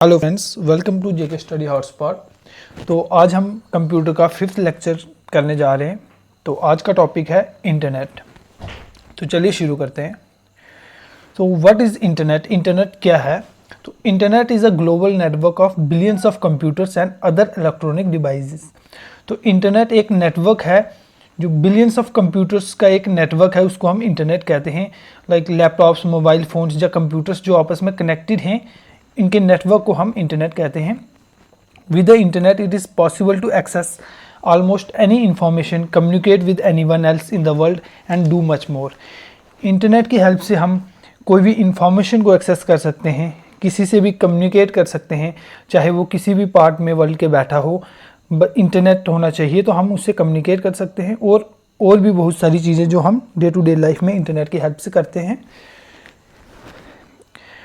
Hello friends, welcome to JK study hotspot. तो आज हम कंप्यूटर का 5th लेक्चर करने जा रहे हैं। तो आज का टॉपिक है इंटरनेट। तो चलिए शुरू करते हैं। तो व्हाट इज़ इंटरनेट? इंटरनेट क्या है? तो internet is a global network of billions of computers and other electronic devices. तो इंटरनेट एक नेटवर्क है जो बिलियंस ऑफ कंप्यूटर्स का एक नेटवर्क है, उसको हम इंटरनेट कहते हैं। लाइक लैपटॉप्स, मोबाइल फ़ोन्स या कंप्यूटर्स जो आपस में कनेक्टेड हैं, इनके नेटवर्क को हम इंटरनेट कहते हैं। With the internet it is possible to access almost any information, communicate with anyone else in the world and do much more. Internet की हेल्प से हम कोई भी इंफॉर्मेशन को एक्सेस कर सकते हैं, किसी से भी कम्युनिकेट कर सकते हैं, चाहे वो किसी भी पार्ट में वर्ल्ड के बैठा हो। इंटरनेट होना चाहिए तो हम उससे कम्युनिकेट कर सकते हैं, और भी बहुत सारी चीज़ें जो हम डे टू डे लाइफ में इंटरनेट की हेल्प से करते हैं।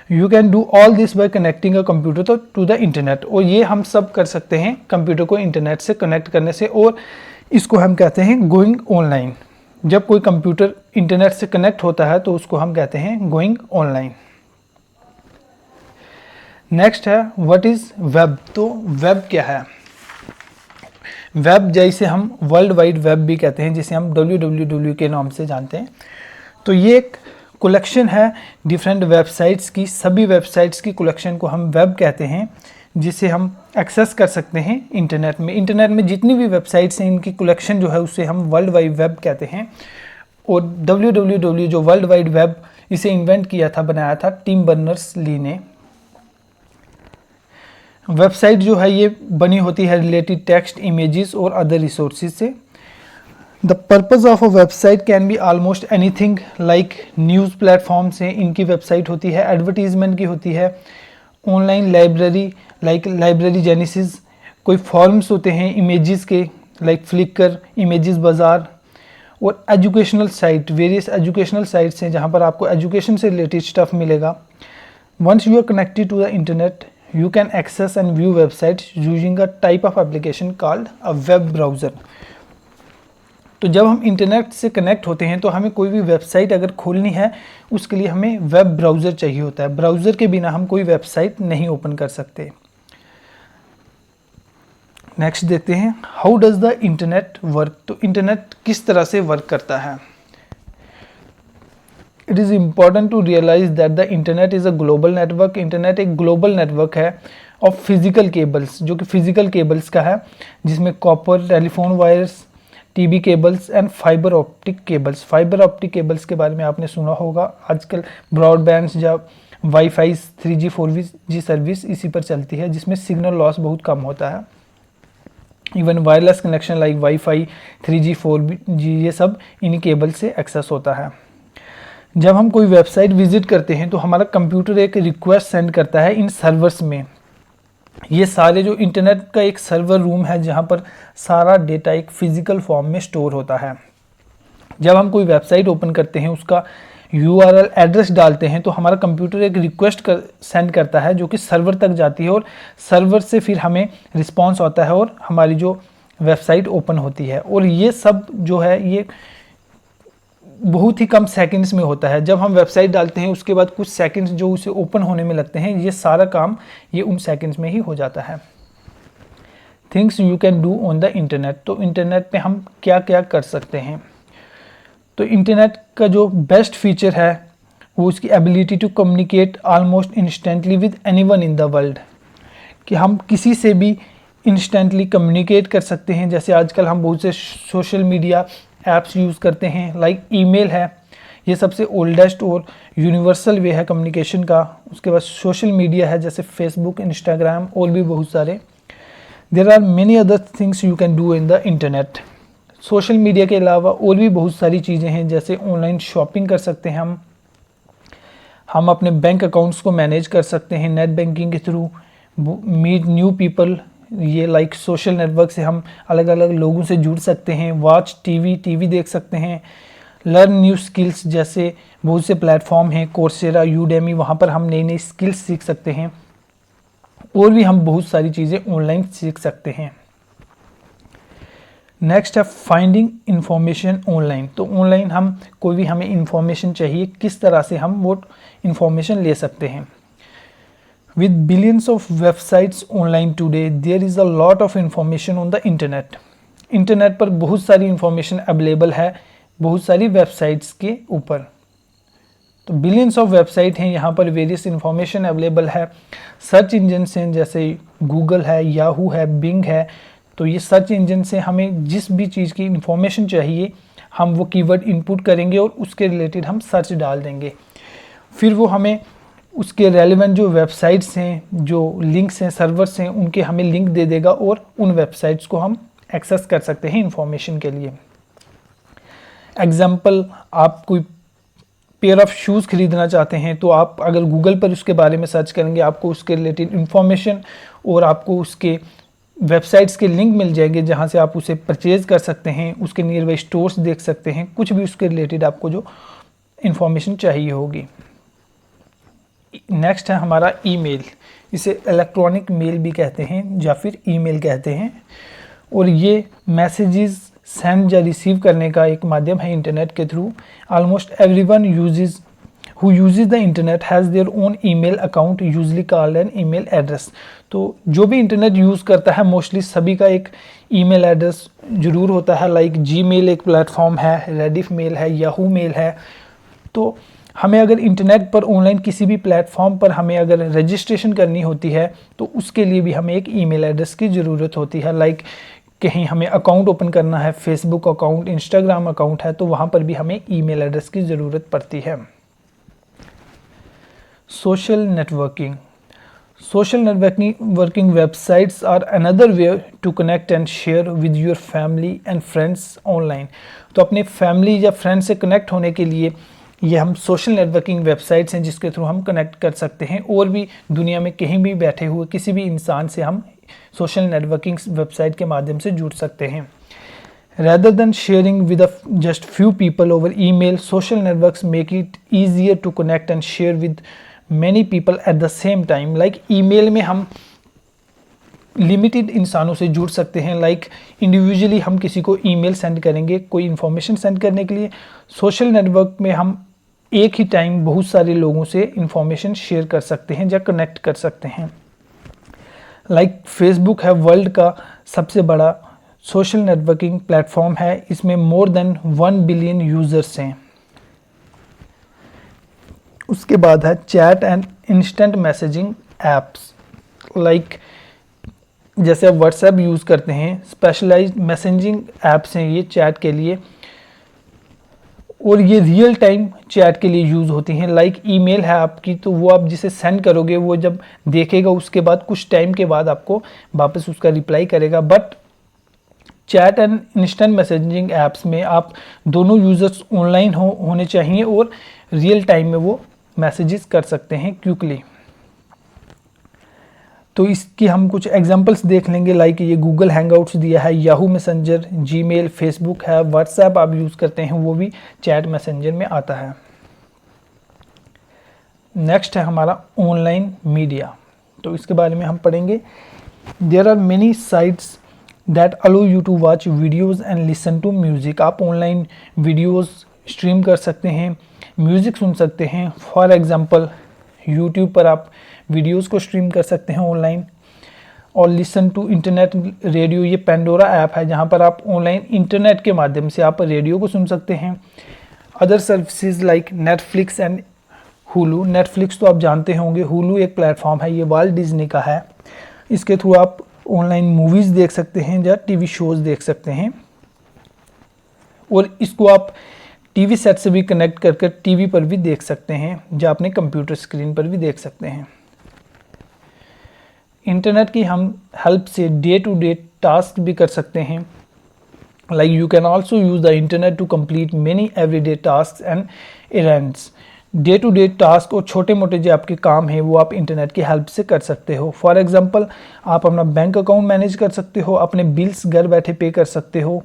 You can do all this by connecting a computer to the internet. और ये हम सब कर सकते हैं कंप्यूटर को इंटरनेट से कनेक्ट करने से, और इसको हम कहते हैं गोइंग ऑनलाइन। जब कोई कंप्यूटर इंटरनेट से कनेक्ट होता है तो उसको हम कहते हैं गोइंग ऑनलाइन। नेक्स्ट है व्हाट इज़ वेब। तो वेब क्या है? वेब जैसे हम वर्ल्ड वाइड वेब भी कहते हैं, जिसे हम www के नाम से जानते हैं। तो ये एक कलेक्शन है डिफरेंट वेबसाइट्स की। सभी वेबसाइट्स की कलेक्शन को हम वेब कहते हैं, जिसे हम एक्सेस कर सकते हैं इंटरनेट में। इंटरनेट में जितनी भी वेबसाइट्स हैं, इनकी कलेक्शन जो है उसे हम वर्ल्ड वाइड वेब कहते हैं। और www जो वर्ल्ड वाइड वेब, इसे इन्वेंट किया था, बनाया था टिम बर्नर्स-ली ने। वेबसाइट जो है ये बनी होती है रिलेटेड टेक्स्ट, इमेजेस और अदर रिसोर्सेज से। The purpose of a website can be almost anything, like news platform से इनकी वेबसाइट होती है, एडवर्टीजमेंट की होती है, online library like library genesis, कोई फॉर्म्स होते हैं इमेजेस के लाइक फ्लिकर, इमेजेस बाज़ार, और educational site, various educational sites हैं जहाँ पर आपको एजुकेशन से रिलेटेड स्टफ मिलेगा। Once you are connected to the internet, you can access and view websites using a type of application called a web browser। तो जब हम इंटरनेट से कनेक्ट होते हैं तो हमें कोई भी वेबसाइट अगर खोलनी है, उसके लिए हमें वेब ब्राउज़र चाहिए होता है। ब्राउज़र के बिना हम कोई वेबसाइट नहीं ओपन कर सकते। नेक्स्ट देखते हैं how does the internet work. तो इंटरनेट किस तरह से वर्क करता है? It is important to realize that the internet is a global network. Internet एक ग्लोबल नेटवर्क है ऑफ फिजिकल केबल्स, जो कि फिजिकल केबल्स का है, जिसमें copper, telephone wires, TV cables and fibre optic cables. Fibre optic cables के बारे में आपने सुना होगा। आजकल ब्रॉडबैंड या वाईफाई 3G 4G सर्विस इसी पर चलती है, जिसमें सिग्नल लॉस बहुत कम होता है। Even wireless connection like wifi 3G 4G ये सब इन्हीं केबल से एक्सेस होता है। जब हम कोई वेबसाइट विजिट करते हैं तो हमारा कंप्यूटर एक रिक्वेस्ट सेंड करता है इन सर्वर्स में। ये सारे जो इंटरनेट का एक सर्वर रूम है जहाँ पर सारा डेटा एक फिजिकल फॉर्म में स्टोर होता है। जब हम कोई वेबसाइट ओपन करते हैं, उसका URL एड्रेस डालते हैं, तो हमारा कंप्यूटर एक रिक्वेस्ट सेंड करता है जो कि सर्वर तक जाती है, और सर्वर से फिर हमें रिस्पॉन्स आता है और हमारी जो वेबसाइट ओपन होती है। और ये सब जो है ये बहुत ही कम सेकंड्स में होता है। जब हम वेबसाइट डालते हैं उसके बाद कुछ सेकंड्स जो उसे ओपन होने में लगते हैं, ये सारा काम ये उन सेकंड्स में ही हो जाता है। Things you can do on the internet. तो इंटरनेट पे हम क्या क्या कर सकते हैं? तो इंटरनेट का जो बेस्ट फीचर है वो उसकी ability to communicate almost instantly with anyone in the world, कि हम किसी से भी इंस्टेंटली कम्युनिकेट कर सकते हैं। जैसे आजकल हम बहुत से सोशल मीडिया ऐप्स यूज़ करते हैं, लाइक ईमेल है, ये सबसे ओल्डेस्ट और यूनिवर्सल वे है कम्युनिकेशन का। उसके बाद सोशल मीडिया है, जैसे फेसबुक, इंस्टाग्राम, और भी बहुत सारे। There are many other things you can do in the internet. Social media के अलावा और भी बहुत सारी चीज़ें हैं, जैसे ऑनलाइन शॉपिंग कर सकते हैं हम अपने बैंक अकाउंट्स को मैनेज कर सकते हैं नेट बैंकिंग के थ्रू, मीट न्यू पीपल, ये लाइक सोशल नेटवर्क से हम अलग अलग लोगों से जुड़ सकते हैं। वॉच टीवी देख सकते हैं। लर्न न्यू स्किल्स, जैसे बहुत से प्लेटफॉर्म हैं, कोर्सेरा, यूडेमी, वहाँ पर हम नई नई स्किल्स सीख सकते हैं। और भी हम बहुत सारी चीज़ें ऑनलाइन सीख सकते हैं। नेक्स्ट है फाइंडिंग इंफॉर्मेशन ऑनलाइन। तो ऑनलाइन हम कोई भी हमें इंफॉर्मेशन चाहिए, किस तरह से हम वो इंफॉर्मेशन ले सकते हैं। With billions of websites online today, there is a lot of information on the internet. Internet पर बहुत सारी इंफॉर्मेशन अवेलेबल है, बहुत सारी वेबसाइट्स के ऊपर। तो बिलियंस ऑफ वेबसाइट हैं, यहाँ पर वेरियस इंफॉर्मेशन अवेलेबल है। सर्च इंजन हैं जैसे गूगल है, याहू है, बिंग है। तो ये सर्च इंजन से हमें जिस भी चीज़ की इंफॉर्मेशन चाहिए हम वो कीवर्ड इनपुट करेंगे और उसके रिलेटेड हम सर्च डाल देंगे, फिर वो हमें उसके रेलेवेंट जो वेबसाइट्स हैं, जो लिंक्स हैं, सर्वर्स हैं, उनके हमें लिंक दे देगा और उन वेबसाइट्स को हम एक्सेस कर सकते हैं इंफॉर्मेशन के लिए। एग्जाम्पल, आप कोई पेयर ऑफ शूज़ खरीदना चाहते हैं तो आप अगर गूगल पर उसके बारे में सर्च करेंगे आपको उसके रिलेटेड इंफॉर्मेशन और आपको उसके वेबसाइट्स के लिंक मिल जाएंगे जहां से आप उसे परचेज़ कर सकते हैं, उसके नियर बाई स्टोर्स देख सकते हैं, कुछ भी उसके रिलेटेड आपको जो इंफॉर्मेशन चाहिए होगी। नेक्स्ट है हमारा ईमेल। इसे इलेक्ट्रॉनिक मेल भी कहते हैं या फिर ईमेल कहते हैं, और ये मैसेजेस सेंड या रिसीव करने का एक माध्यम है इंटरनेट के through. Almost everyone who uses the internet has their own email account usually called an email address. तो जो भी इंटरनेट यूज़ करता है मोस्टली सभी का एक ईमेल एड्रेस ज़रूर होता है। लाइक जीमेल एक प्लेटफॉर्म है, रेडिफ मेल है, याहू मेल है। तो हमें अगर इंटरनेट पर ऑनलाइन किसी भी प्लेटफॉर्म पर हमें अगर रजिस्ट्रेशन करनी होती है तो उसके लिए भी हमें एक ईमेल एड्रेस की ज़रूरत होती है। लाइक कहीं हमें अकाउंट ओपन करना है, फेसबुक अकाउंट, इंस्टाग्राम अकाउंट है, तो वहाँ पर भी हमें ईमेल एड्रेस की ज़रूरत पड़ती है। Social networking. Social networking websites are another way to connect and share with your family and friends online. तो अपने फैमिली या फ्रेंड्स से कनेक्ट होने के लिए ये हम सोशल नेटवर्किंग वेबसाइट्स हैं जिसके थ्रू हम कनेक्ट कर सकते हैं, और भी दुनिया में कहीं भी बैठे हुए किसी भी इंसान से हम सोशल नेटवर्किंग वेबसाइट के माध्यम से जुड़ सकते हैं। Rather than sharing with just few people over email, social networks make it easier to connect and share with many people at the same time. Like email में हम लिमिटेड इंसानों से जुड़ सकते हैं। लाइक इंडिविजुअली हम किसी को ईमेल सेंड करेंगे कोई इन्फॉर्मेशन सेंड करने के लिए, सोशल नेटवर्क में हम एक ही टाइम बहुत सारे लोगों से इंफॉर्मेशन शेयर कर सकते हैं या कनेक्ट कर सकते हैं। लाइक फेसबुक है वर्ल्ड का सबसे बड़ा सोशल नेटवर्किंग प्लेटफॉर्म है, इसमें मोर देन 1 बिलियन यूज़र्स हैं। उसके बाद है chat and instant messaging apps. Like जैसे आप व्हाट्सएप यूज़ करते हैं, स्पेशलाइज्ड मैसेजिंग ऐप्स हैं ये चैट के लिए, और ये रियल टाइम चैट के लिए यूज़ होती हैं। लाइक ईमेल है आपकी, तो वो आप जिसे सेंड करोगे वो जब देखेगा उसके बाद कुछ टाइम के बाद आपको वापस उसका रिप्लाई करेगा। But chat and instant messaging apps में आप दोनों यूज़र्स ऑनलाइन होने चाहिए और रियल टाइम में वो मैसेजेस कर सकते हैं क्विकली। तो इसकी हम कुछ एग्जांपल्स देख लेंगे। लाइक ये गूगल हैंगआउट्स दिया है, याहू मैसेंजर, जीमेल, फेसबुक है, व्हाट्सएप आप यूज़ करते हैं वो भी चैट मैसेंजर में आता है। नेक्स्ट है हमारा ऑनलाइन मीडिया। तो इसके बारे में हम पढ़ेंगे। There are many sites that allow you to watch videos and listen to music. आप ऑनलाइन वीडियोज़ स्ट्रीम कर सकते हैं, म्यूज़िक सुन सकते हैं। फॉर एग्ज़ाम्पल यूट्यूब पर आप वीडियोज़ को स्ट्रीम कर सकते हैं ऑनलाइन। और लिसन टू इंटरनेट रेडियो, ये पेंडोरा ऐप है जहाँ पर आप ऑनलाइन इंटरनेट के माध्यम से आप रेडियो को सुन सकते हैं। Other services like Netflix and Hulu. Netflix तो आप जानते होंगे, हुलू एक प्लेटफॉर्म है, ये वाल्ट डिज्नी का है। इसके थ्रू आप ऑनलाइन मूवीज़ देख सकते हैं या टीवी शोज़ देख सकते हैं, और इसको आप टीवी सेट से भी कनेक्ट करके टीवी पर भी देख सकते हैं या अपने कंप्यूटर स्क्रीन पर भी देख सकते हैं। इंटरनेट की हम हेल्प से डे टू डे टास्क भी कर सकते हैं। Like you can also use the internet to complete many everyday task and events. Day to day task और छोटे मोटे जो आपके काम हैं वो आप इंटरनेट की हेल्प से कर सकते हो। फॉर एग्जांपल आप अपना बैंक अकाउंट मैनेज कर सकते हो, अपने बिल्स घर बैठे पे कर सकते हो,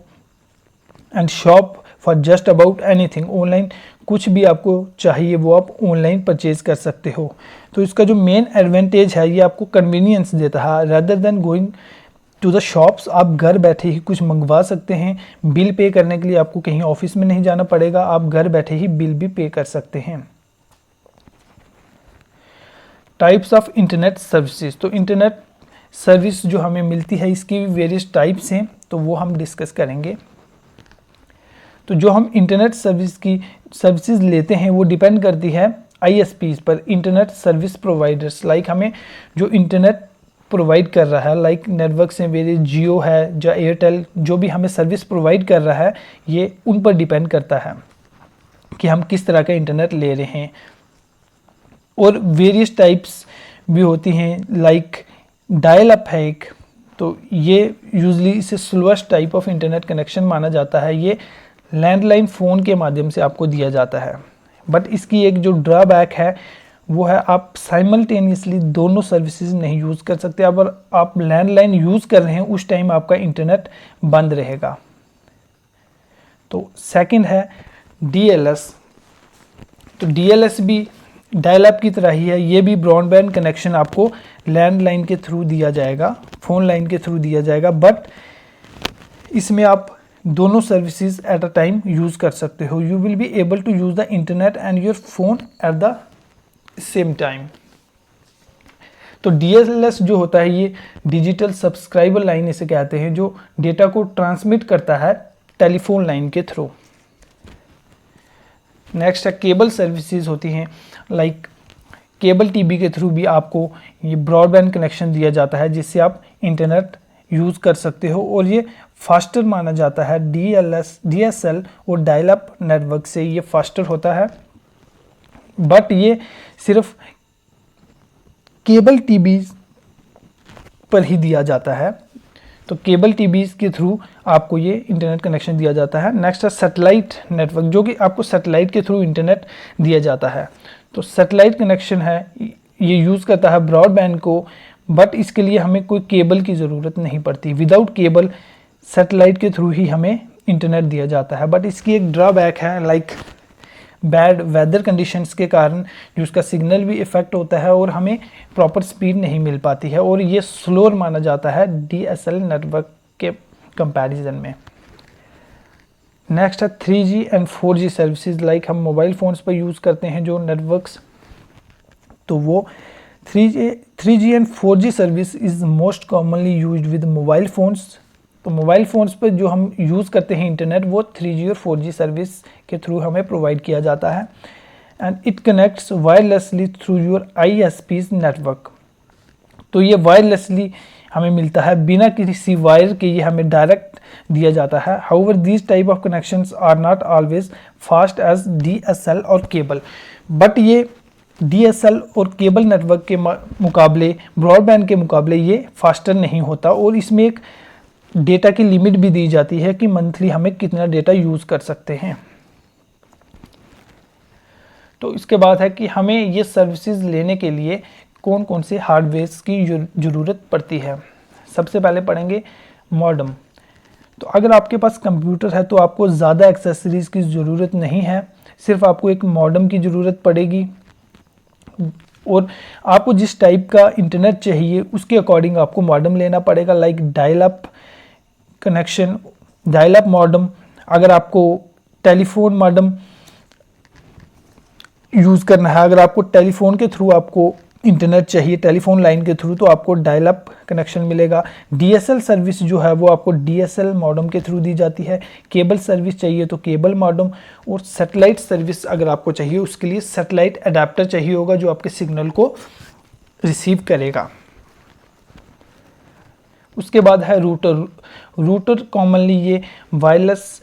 and shop for just about anything. Online कुछ भी आपको चाहिए वो आप ऑनलाइन परचेज कर सकते हो। तो इसका जो मेन एडवांटेज है ये आपको कन्वीनियंस देता है। Rather than going to the shops, आप घर बैठे ही कुछ मंगवा सकते हैं। बिल पे करने के लिए आपको कहीं ऑफिस में नहीं जाना पड़ेगा, आप घर बैठे ही बिल भी पे कर सकते हैं। Types of internet services. तो इंटरनेट सर्विस जो हमें मिलती है इसकी वेरियस टाइप्स हैं, तो वो हम डिस्कस करेंगे। तो जो हम इंटरनेट सर्विसेज लेते हैं वो डिपेंड करती है ISPs पर, इंटरनेट सर्विस प्रोवाइडर्स। लाइक हमें जो इंटरनेट प्रोवाइड कर रहा है, लाइक नेटवर्क से मेरे जियो है या एयरटेल, जो भी हमें सर्विस प्रोवाइड कर रहा है ये उन पर डिपेंड करता है कि हम किस तरह का इंटरनेट ले रहे हैं। और वेरियस टाइप्स भी होती हैं, लाइक डायल अप है एक, तो ये यूजली इसे slowest type of internet connection माना जाता है। ये लैंडलाइन फ़ोन के माध्यम से आपको दिया जाता है, बट इसकी एक जो ड्रॉबैक है वो है आप साइमल्टेनियसली दोनों सर्विसेज नहीं यूज़ कर सकते। अगर आप लैंडलाइन यूज़ कर रहे हैं उस टाइम आपका इंटरनेट बंद रहेगा। तो सेकंड है DLS। तो DLS भी डायल अप की तरह ही है, ये भी ब्रॉडबैंड कनेक्शन आपको लैंडलाइन के थ्रू दिया जाएगा, फ़ोन लाइन के थ्रू दिया जाएगा, बट इसमें आप दोनों services at a time use कर सकते हो। You will be able to use the internet and your phone at the same time. तो DLS जो होता है ये डिजिटल सब्सक्राइबर लाइन इसे कहते हैं, जो डेटा को ट्रांसमिट करता है टेलीफोन लाइन के थ्रू। नेक्स्ट है केबल सर्विसेज होती हैं, लाइक केबल टीवी के थ्रू भी आपको ये ब्रॉडबैंड कनेक्शन दिया जाता है जिससे आप इंटरनेट यूज़ कर सकते हो, और ये फास्टर माना जाता है। DSL और डायल अप नेटवर्क से ये फास्टर होता है, बट ये सिर्फ केबल टीवी पर ही दिया जाता है। तो केबल टीवी के थ्रू आपको ये इंटरनेट कनेक्शन दिया जाता है। नेक्स्ट है सैटेलाइट नेटवर्क, जो कि आपको सैटेलाइट के थ्रू इंटरनेट दिया जाता है। तो सैटेलाइट कनेक्शन है, ये यूज़ करता है ब्रॉडबैंड को, बट इसके लिए हमें कोई केबल की ज़रूरत नहीं पड़ती। विदाउट केबल सैटेलाइट के थ्रू ही हमें इंटरनेट दिया जाता है, बट इसकी एक ड्रॉबैक है, लाइक बैड वेदर कंडीशंस के कारण जो उसका सिग्नल भी इफ़ेक्ट होता है और हमें प्रॉपर स्पीड नहीं मिल पाती है, और ये स्लोअर माना जाता है DSL नेटवर्क के कंपैरिजन में। नेक्स्ट है 3G and 4G services, like हम मोबाइल फ़ोन्स पर यूज़ करते हैं जो नेटवर्क्स, तो वो 3G and 4G service is most commonly used with mobile phones. तो मोबाइल फ़ोन्स पर जो हम यूज़ करते हैं इंटरनेट वो 3G और 4G सर्विस के थ्रू हमें प्रोवाइड किया जाता है, and it connects wirelessly through your ISP's network. तो ये वायरलेसली हमें मिलता है, बिना किसी वायर के ये हमें डायरेक्ट दिया जाता है। However these type of connections are not always fast as DSL और केबल, बट ये DSL और केबल नेटवर्क के मुकाबले, ब्रॉडबैंड के मुकाबले ये फास्टर नहीं होता, और इसमें एक डेटा की लिमिट भी दी जाती है कि मंथली हमें कितना डेटा यूज़ कर सकते हैं। तो इसके बाद है कि हमें ये सर्विसेज लेने के लिए कौन कौन से हार्डवेयर्स की ज़रूरत पड़ती है। सबसे पहले पढ़ेंगे मॉडेम। तो अगर आपके पास कंप्यूटर है तो आपको ज़्यादा एक्सेसरीज की ज़रूरत नहीं है, सिर्फ आपको एक मॉडेम की ज़रूरत पड़ेगी, और आपको जिस टाइप का इंटरनेट चाहिए उसके अकॉर्डिंग आपको मॉडेम लेना पड़ेगा। Like dial up connection, dial up modem, अगर आपको टेलीफोन मॉडेम यूज़ करना है, अगर आपको टेलीफोन के थ्रू आपको इंटरनेट चाहिए टेलीफोन लाइन के थ्रू, तो आपको डायल अप कनेक्शन मिलेगा। DSL सर्विस जो है वो आपको DSL मॉडेम के थ्रू दी जाती है। केबल सर्विस चाहिए तो केबल मॉडेम, और सैटेलाइट सर्विस अगर आपको चाहिए उसके लिए सैटेलाइट अडेप्टर चाहिए होगा जो आपके सिग्नल को रिसीव करेगा। उसके बाद है रूटर कॉमनली ये वायरलेस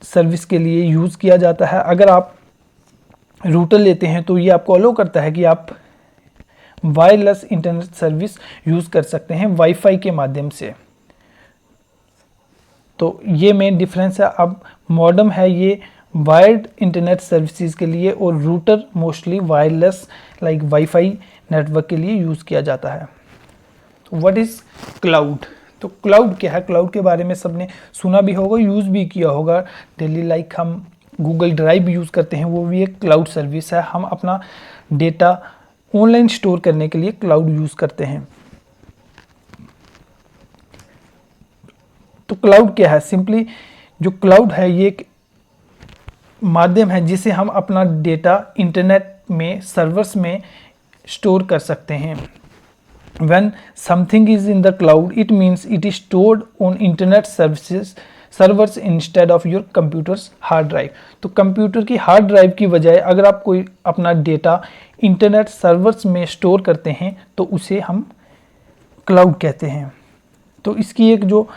सर्विस के लिए यूज़ किया जाता है। अगर आप रूटर लेते हैं तो ये आपको अलो करता है कि आप वायरलेस इंटरनेट सर्विस यूज़ कर सकते हैं वाईफाई के माध्यम से। तो ये मेन डिफरेंस है। अब मॉडेम है ये वायर्ड इंटरनेट सर्विसेज के लिए, और router mostly wireless like wifi network के लिए यूज़ किया जाता है। What is cloud? तो क्लाउड क्या है? क्लाउड के बारे में सबने सुना भी होगा, यूज़ भी किया होगा डेली। लाइक हम गूगल ड्राइव यूज़ करते हैं, वो भी एक क्लाउड सर्विस है। हम अपना डेटा ऑनलाइन स्टोर करने के लिए क्लाउड यूज़ करते हैं। तो क्लाउड क्या है? सिंपली जो क्लाउड है ये एक माध्यम है जिसे हम अपना डेटा इंटरनेट में सर्वर्स में स्टोर कर सकते हैं। When something is in the cloud, it means it is stored on internet servers instead of your computers hard drive. तो कंप्यूटर की हार्ड ड्राइव की बजाय अगर आप कोई अपना डेटा इंटरनेट सर्वर्स में स्टोर करते हैं तो उसे हम क्लाउड कहते हैं। तो इसकी एक जो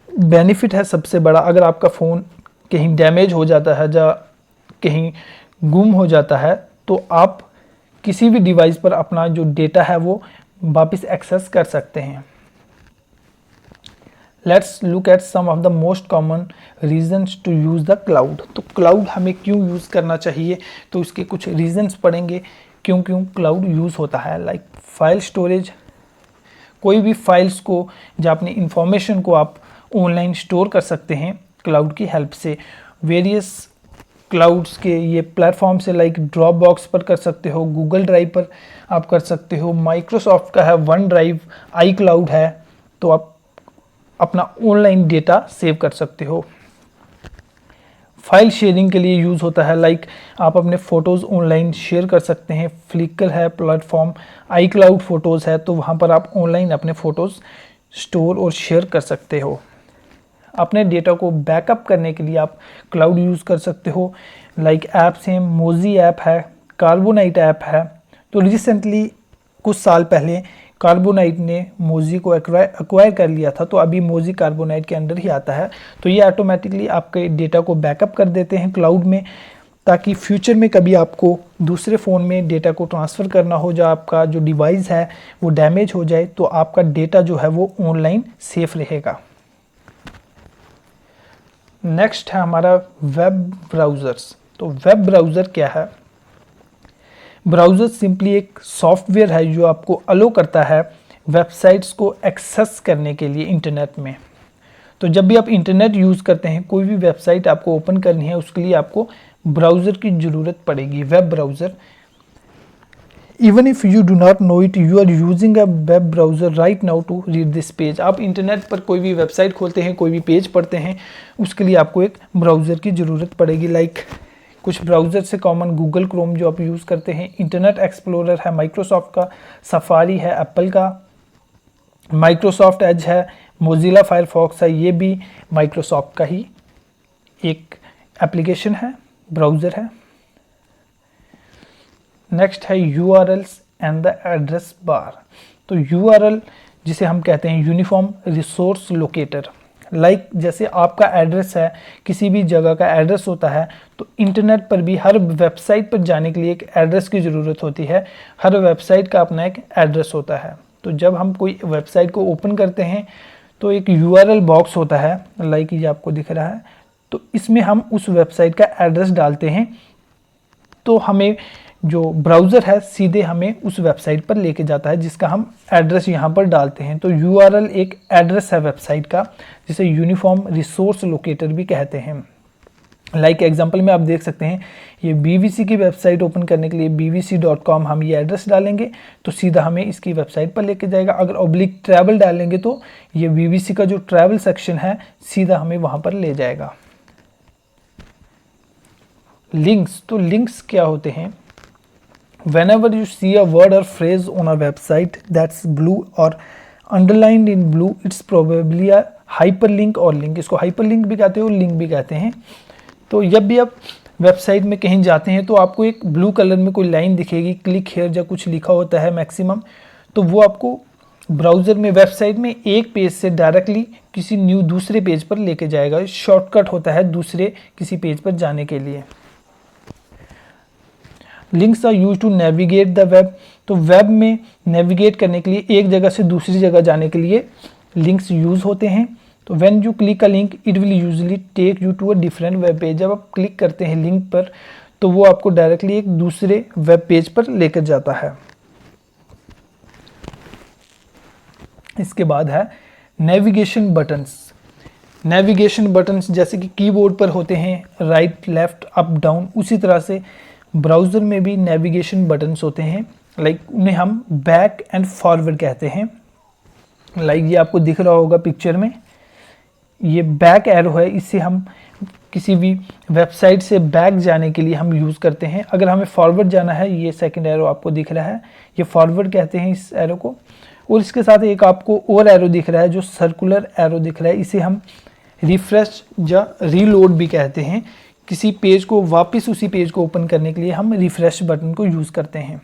बेनिफिट है सबसे बड़ा, अगर आपका फ़ोन कहीं डैमेज हो जाता है या कहीं गुम हो जाता है तो आप किसी भी डिवाइस पर अपना जो डेटा है वो वापस एक्सेस कर सकते हैं। Let's look at some of the most common reasons to use the cloud. तो क्लाउड हमें क्यों यूज़ करना चाहिए, तो इसके कुछ रीजंस पढ़ेंगे क्यों क्लाउड यूज़ होता है। लाइक फाइल स्टोरेज, कोई भी फाइल्स को या अपनी इंफॉर्मेशन को आप ऑनलाइन स्टोर कर सकते हैं क्लाउड की हेल्प से। वेरियस क्लाउड्स के ये प्लेटफॉर्म से लाइक ड्रॉप बॉक्स पर कर सकते हो, गूगल ड्राइव पर आप कर सकते हो, माइक्रोसॉफ्ट का है वन ड्राइव, आई क्लाउड है, तो आप अपना ऑनलाइन डेटा सेव कर सकते हो। फाइल शेयरिंग के लिए यूज़ होता है, लाइक आप अपने फ़ोटोज़ ऑनलाइन शेयर कर सकते हैं। फ्लिकर है प्लेटफॉर्म, आई क्लाउड फ़ोटोज़ है, तो वहाँ पर आप ऑनलाइन अपने फ़ोटोज़ स्टोर और शेयर कर सकते हो। अपने डेटा को बैकअप करने के लिए आप क्लाउड यूज़ कर सकते हो। लाइक ऐप्स हैं, मोजी ऐप है, कार्बोनाइट ऐप है। तो रिसेंटली कुछ साल पहले कार्बोनाइट ने मोजी को एक्वायर कर लिया था, तो अभी मोजी कार्बोनाइट के अंडर ही आता है। तो ये ऑटोमेटिकली आपके डेटा को बैकअप कर देते हैं क्लाउड में, ताकि फ्यूचर में कभी आपको दूसरे फ़ोन में डेटा को ट्रांसफ़र करना हो, या आपका जो डिवाइस है वो डैमेज हो जाए, तो आपका डेटा जो है वो ऑनलाइन सेफ रहेगा। नेक्स्ट है हमारा वेब ब्राउज़र्स। तो वेब ब्राउज़र क्या है? ब्राउज़र सिंपली एक सॉफ्टवेयर है जो आपको अलो करता है वेबसाइट्स को एक्सेस करने के लिए इंटरनेट में। तो जब भी आप इंटरनेट यूज़ करते हैं, कोई भी वेबसाइट आपको ओपन करनी है, उसके लिए आपको ब्राउज़र की ज़रूरत पड़ेगी, web browser. Even if you do not know it, you are using a web browser right now to read this page. आप इंटरनेट पर कोई भी वेबसाइट खोलते हैं, कोई भी पेज पढ़ते हैं, उसके लिए आपको एक ब्राउज़र की ज़रूरत पड़ेगी। लाइक कुछ ब्राउज़र से कॉमन गूगल क्रोम जो आप यूज़ करते हैं, इंटरनेट एक्सप्लोरर है माइक्रोसॉफ्ट का, सफारी है एप्पल का, माइक्रोसॉफ्ट एज है, मोजिला फायरफॉक्स है, ये भी माइक्रोसॉफ्ट का ही एक एप्लीकेशन है, ब्राउज़र है। नेक्स्ट है URLs and the address bar. तो URL जिसे हम कहते हैं यूनिफॉर्म रिसोर्स लोकेटर। लाइक जैसे आपका एड्रेस है, किसी भी जगह का एड्रेस होता है, तो इंटरनेट पर भी हर वेबसाइट पर जाने के लिए एक एड्रेस की ज़रूरत होती है। हर वेबसाइट का अपना एक एड्रेस होता है। तो जब हम कोई वेबसाइट को ओपन करते हैं तो एक URL बॉक्स होता है, लाइक ये आपको दिख रहा है, तो इसमें हम उस वेबसाइट का एड्रेस डालते हैं, तो हमें जो ब्राउज़र है सीधे हमें उस वेबसाइट पर लेके जाता है, जिसका हम एड्रेस यहाँ पर डालते हैं। तो URL एक एड्रेस है वेबसाइट का, जिसे यूनिफॉर्म रिसोर्स लोकेटर भी कहते हैं। लाइक एग्जांपल में आप देख सकते हैं, ये BBC की वेबसाइट ओपन करने के लिए bbc.com हम ये एड्रेस डालेंगे तो सीधा हमें इसकी वेबसाइट पर लेके जाएगा। अगर ऑब्लिक ट्रैवल डालेंगे तो ये BBC का जो ट्रैवल सेक्शन है सीधा हमें वहाँ पर ले जाएगा। लिंक्स, तो लिंक्स क्या होते हैं? Whenever you see a word or phrase on a website that's blue or underlined in blue, it's probably a hyperlink or link। इसको hyperlink भी कहते हैं और लिंक भी कहते हैं। तो जब भी आप वेबसाइट में कहीं जाते हैं तो आपको एक ब्लू कलर में कोई लाइन दिखेगी, क्लिक हेयर या कुछ लिखा होता है मैक्सिमम, तो वो आपको ब्राउज़र में वेबसाइट में एक पेज से डायरेक्टली किसी दूसरे पेज पर लेके जाएगा। शॉर्टकट होता है दूसरे किसी पेज पर जाने के लिए। Links are use to navigate the web. तो वेब में नेविगेट करने के लिए, एक जगह से दूसरी जगह जाने के लिए लिंक्स यूज़ होते हैं। तो when you click a link it will usually take you to a different web page. जब आप क्लिक करते हैं लिंक पर तो वो आपको डायरेक्टली एक दूसरे वेब पेज पर लेकर जाता है। इसके बाद है नेविगेशन बटन्स। नेविगेशन बटन्स जैसे कि कीबोर्ड पर होते हैं राइट, लेफ्ट, अप, डाउन, उसी तरह से ब्राउज़र में भी नेविगेशन बटन्स होते हैं। लाइक उन्हें हम बैक एंड फॉरवर्ड कहते हैं। लाइक ये आपको दिख रहा होगा पिक्चर में, ये बैक एरो है, इससे हम किसी भी वेबसाइट से बैक जाने के लिए हम यूज़ करते हैं। अगर हमें फॉरवर्ड जाना है, ये सेकंड एरो आपको दिख रहा है, ये फॉरवर्ड कहते हैं इस एरो को। और इसके साथ एक आपको और एरो दिख रहा है जो सर्कुलर एरो दिख रहा है, इसे हम रिफ्रेश या रीलोड भी कहते हैं। किसी पेज को वापस उसी पेज को ओपन करने के लिए हम रिफ्रेश बटन को यूज़ करते हैं।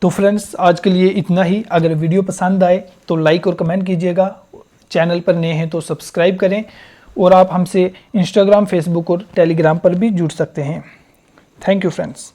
तो फ्रेंड्स, आज के लिए इतना ही। अगर वीडियो पसंद आए तो लाइक और कमेंट कीजिएगा, चैनल पर नए हैं तो सब्सक्राइब करें, और आप हमसे इंस्टाग्राम, फेसबुक और टेलीग्राम पर भी जुड़ सकते हैं। Thank you friends.